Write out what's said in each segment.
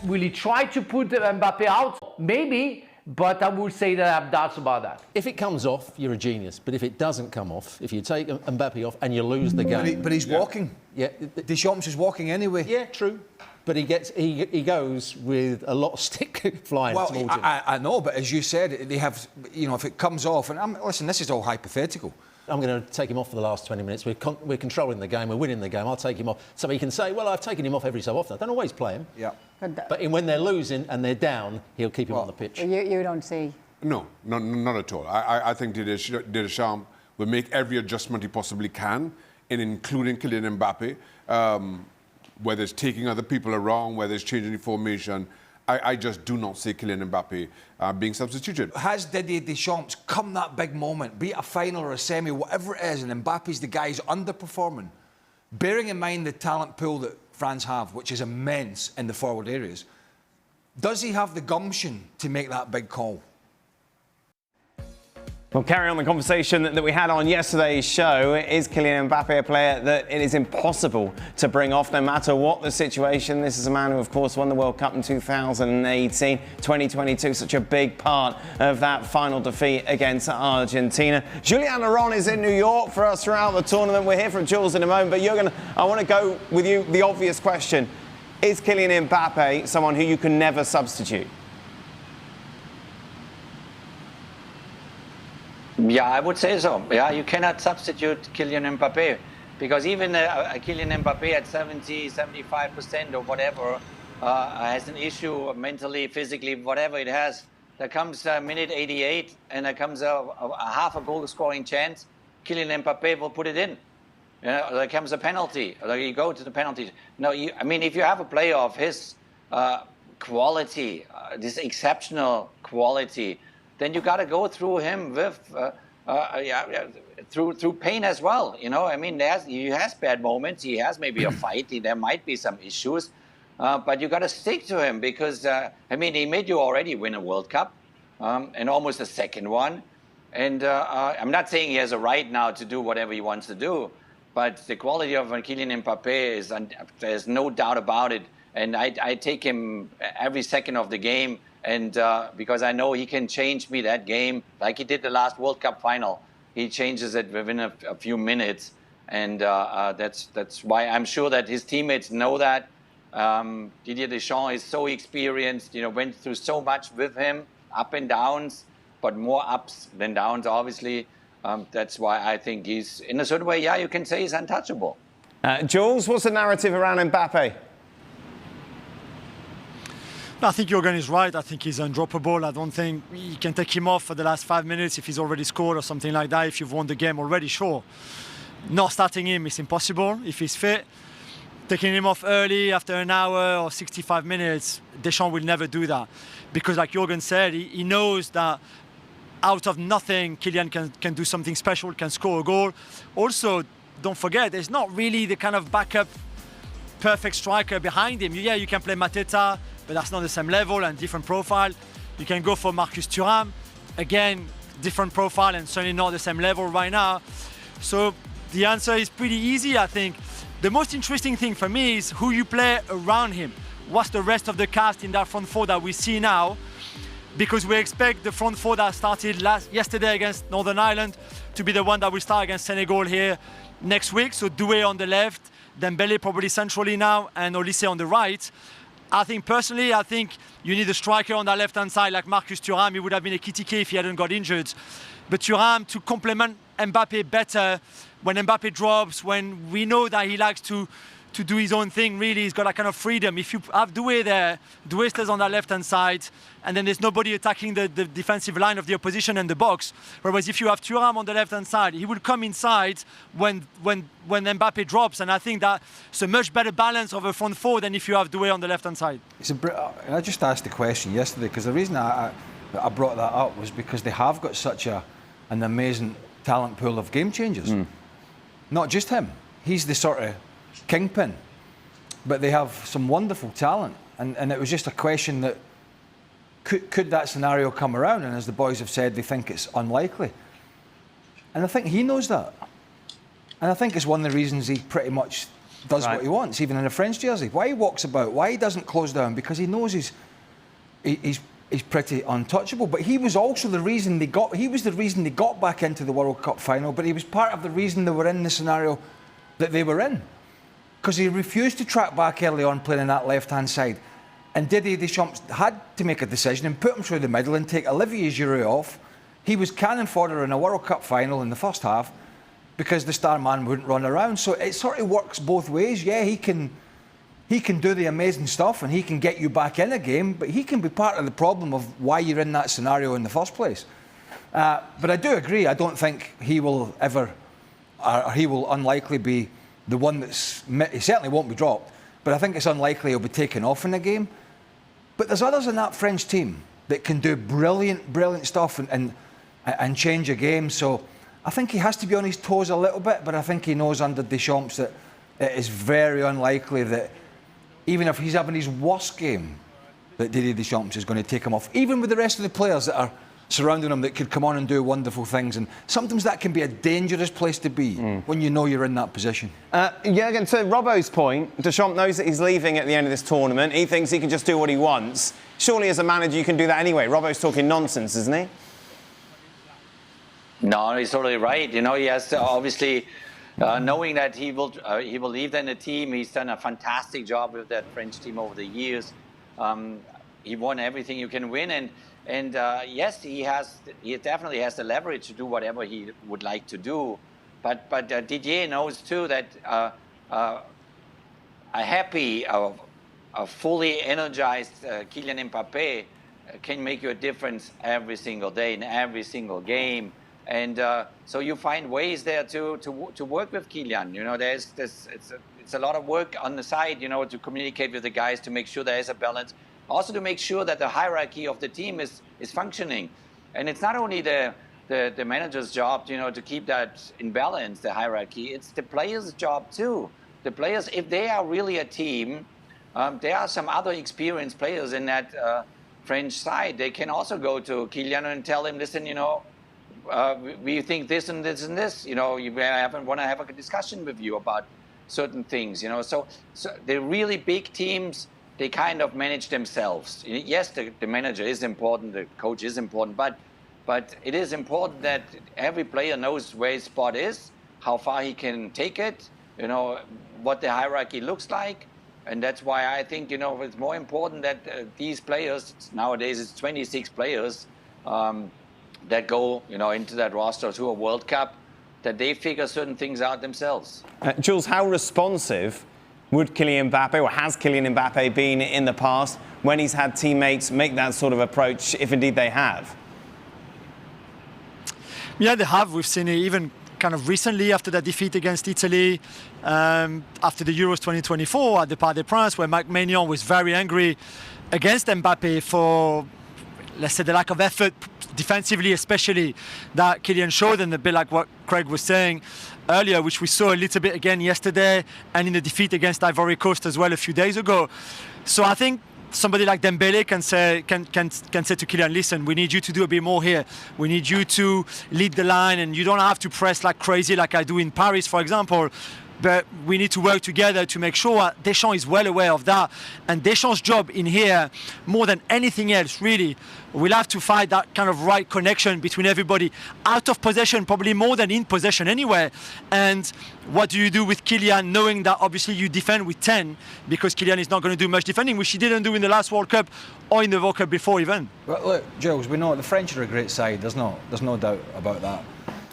Will he try to put Mbappé out? Maybe, but I would say that I have doubts about that. If it comes off, you're a genius. But if it doesn't come off, if you take Mbappé off and you lose the game... But he's walking. Yeah. Deschamps is walking anyway. Yeah, true. But he goes with a lot of stick flying towards him. I know, but as you said, they have, you know, if it comes off, and listen, this is all hypothetical. I'm going to take him off for the last 20 minutes. We're controlling the game. We're winning the game. I'll take him off. So he can say, well, I've taken him off every so often. I don't always play him. Yeah. But when they're losing and they're down, he'll keep him on the pitch. You don't see? No, not at all. I think Deschamps will make every adjustment he possibly can, including Kylian Mbappé, whether it's taking other people around, whether it's changing the formation. I just do not see Kylian Mbappé being substituted. Has Didier Deschamps come that big moment, be it a final or a semi, whatever it is, and Mbappe's the guy who's underperforming, bearing in mind the talent pool that France have, which is immense in the forward areas, does he have the gumption to make that big call? We'll carry on the conversation that we had on yesterday's show. Is Kylian Mbappé a player that it is impossible to bring off no matter what the situation? This is a man who, of course, won the World Cup in 2018, 2022, such a big part of that final defeat against Argentina. Julian Laurent is in New York for us throughout the tournament. We'll hear from Jules in a moment, but Jürgen, I want to go with you the obvious question. Is Kylian Mbappé someone who you can never substitute? Yeah, I would say so. Yeah, you cannot substitute Kylian Mbappé because even Kylian Mbappé at 70, 75% or whatever has an issue mentally, physically, whatever it has. There comes minute 88 and there comes a half a goal scoring chance. Kylian Mbappé will put it in. You know, there comes a penalty. Or you go to the penalties. No, I mean, if you have a player of his quality, this exceptional quality, then you got to go through him with through pain as well. You know, I mean, he has bad moments. He has maybe a fight. There might be some issues, but you got to stick to him because I mean, he made you already win a World Cup and almost a second one. And I'm not saying he has a right now to do whatever he wants to do, but the quality of Kylian Mbappé is there's no doubt about it. And I take him every second of the game. And because I know he can change me that game like he did the last World Cup final. He changes it within a few minutes. And that's why I'm sure that his teammates know that. Didier Deschamps is so experienced, you know, went through so much with him, up and downs, but more ups than downs, obviously. That's why I think he's, in a certain way, yeah, you can say he's untouchable. Jules, what's the narrative around Mbappé? I think Jürgen is right. I think he's undroppable. I don't think you can take him off for the last 5 minutes if he's already scored or something like that. If you've won the game already, sure. Not starting him is impossible if he's fit. Taking him off early after an hour or 65 minutes, Deschamps will never do that. Because like Jürgen said, he knows that out of nothing, Kylian can do something special, can score a goal. Also, don't forget, there's not really the kind of backup perfect striker behind him. Yeah, you can play Mateta, but that's not the same level and different profile. You can go for Marcus Thuram. Again, different profile and certainly not the same level right now. So the answer is pretty easy, I think. The most interesting thing for me is who you play around him. What's the rest of the cast in that front four that we see now? Because we expect the front four that started yesterday against Northern Ireland to be the one that will start against Senegal here next week. So Doué on the left, Dembélé probably centrally now, and Olise on the right. I think personally, you need a striker on that left-hand side like Marcus Thuram. He would have been a kitty if he hadn't got injured. But Thuram to complement Mbappé better when Mbappé drops, when we know that he likes to do his own thing, really, he's got that kind of freedom. If you have Doué there, Doué stays on that left-hand side, and then there's nobody attacking the defensive line of the opposition and the box. Whereas if you have Thuram on the left-hand side, he will come inside when Mbappé drops, and I think that's a much better balance of a front four than if you have Doué on the left-hand side. I just asked the question yesterday, because the reason I brought that up was because they have got such an amazing talent pool of game changers. Not just him. He's the sort of kingpin, but they have some wonderful talent, and it was just a question that could that scenario come around, and as the boys have said, they think it's unlikely, and I think he knows that, and I think it's one of the reasons he pretty much does what he wants, even in a French jersey. Why he walks about, why he doesn't close down, because he knows he's pretty untouchable. But he was also the reason they got back into the World Cup final, but he was part of the reason they were in the scenario that they were in. Because he refused to track back early on playing in that left-hand side. And Didier Deschamps had to make a decision and put him through the middle and take Olivier Giroud off. He was cannon fodder in a World Cup final in the first half because the star man wouldn't run around. So it sort of works both ways. Yeah, he can do the amazing stuff and he can get you back in a game, but he can be part of the problem of why you're in that scenario in the first place. But I do agree, I don't think he will ever, or he will unlikely be the one he certainly won't be dropped, but I think it's unlikely he'll be taken off in the game. But there's others in that French team that can do brilliant stuff and change a game. So I think he has to be on his toes a little bit, but I think he knows under Deschamps that it is very unlikely that even if he's having his worst game, that Didier Deschamps is going to take him off, even with the rest of the players that are surrounding him that could come on and do wonderful things. And sometimes that can be a dangerous place to be when you know you're in that position. Jürgen, to Robbo's point, Deschamps knows that he's leaving at the end of this tournament. He thinks he can just do what he wants. Surely as a manager you can do that anyway. Robbo's talking nonsense, isn't he? No, he's totally right. You know, he has to obviously, knowing that he will leave then the team. He's done a fantastic job with that French team over the years. He won everything you can win, and yes, he definitely has the leverage to do whatever he would like to do. But Didier knows too that a happy, a fully energized Kylian Mbappé can make you a difference every single day in every single game. And so you find ways there to work with Kylian. You know, it's a lot of work on the side, you know, to communicate with the guys to make sure there is a balance. Also to make sure that the hierarchy of the team is functioning. And it's not only the manager's job, you know, to keep that in balance, the hierarchy. It's the players' job too. The players, if they are really a team, there are some other experienced players in that French side. They can also go to Kylian and tell him, listen, you know, we think this and this and this. You know, want to have a discussion with you about certain things. You know, so the really big teams, they kind of manage themselves. Yes, the manager is important, the coach is important, but it is important that every player knows where his spot is, how far he can take it, you know, what the hierarchy looks like. And that's why I think, you know, it's more important that these players, nowadays it's 26 players, that go, you know, into that roster to a World Cup, that they figure certain things out themselves. Jules, how responsive would Kylian Mbappé, or has Kylian Mbappé been in the past when he's had teammates make that sort of approach, if indeed they have? Yeah, they have. We've seen it even kind of recently after that defeat against Italy, after the Euros 2024 at the Parc des Princes, where Mike Maignan was very angry against Mbappé for, let's say, the lack of effort defensively, especially that Kylian showed, and a bit like what Craig was saying earlier, which we saw a little bit again yesterday and in the defeat against Ivory Coast as well a few days ago. So I think somebody like Dembele can say to Kylian, listen, we need you to do a bit more here. We need you to lead the line, and you don't have to press like crazy like I do in Paris, for example. But we need to work together to make sure Deschamps is well aware of that. And Deschamps' job in here, more than anything else, really, we'll have to find that kind of right connection between everybody out of possession, probably more than in possession anyway. And what do you do with Kylian, knowing that obviously you defend with 10, because Kylian is not going to do much defending, which he didn't do in the last World Cup or in the World Cup before even. But look, Jules, we know the French are a great side. There's no doubt about that.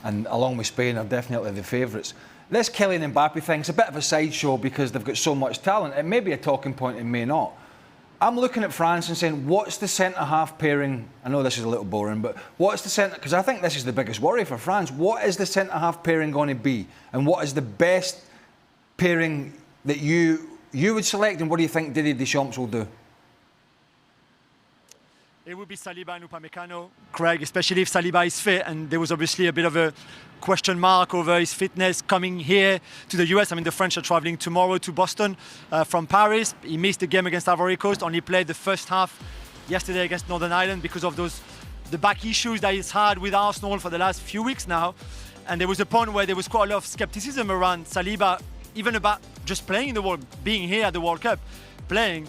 And along with Spain are definitely the favourites. This Kylian Mbappé thing's a bit of a sideshow because they've got so much talent. It may be a talking point, it may not. I'm looking at France and saying, what's the centre-half pairing? I know this is a little boring, but what's the centre... Because I think this is the biggest worry for France. What is the centre-half pairing going to be? And what is the best pairing that you would select? And what do you think Didier Deschamps will do? It would be Saliba and Upamecano, Craig, especially if Saliba is fit. And there was obviously a bit of a question mark over his fitness coming here to the US. I mean, the French are traveling tomorrow to Boston from Paris. He missed the game against Ivory Coast, only played the first half yesterday against Northern Ireland because of the back issues that he's had with Arsenal for the last few weeks now. And there was a point where there was quite a lot of skepticism around Saliba even about just playing in the World, being here at the World Cup, playing.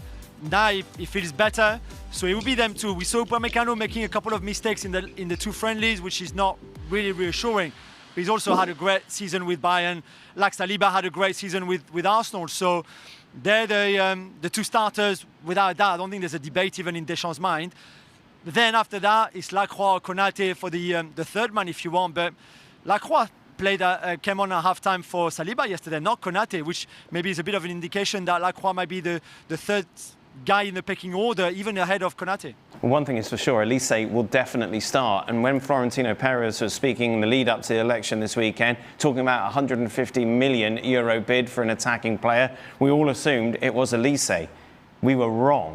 Now he feels better, so it will be them too. We saw Upamecano making a couple of mistakes in the two friendlies, which is not really reassuring. But he's also had a great season with Bayern. Like Saliba had a great season with Arsenal. So they're the two starters without a doubt. I don't think there's a debate even in Deschamps' mind. Then after that, it's Lacroix or Konate for the third man if you want. But Lacroix came on at halftime for Saliba yesterday, not Konate, which maybe is a bit of an indication that Lacroix might be the third guy in the pecking order, even ahead of Konate. Well, one thing is for sure, Elise will definitely start. And when Florentino Perez was speaking in the lead up to the election this weekend, talking about a 150 million euro bid for an attacking player, we all assumed it was Elise. We were wrong.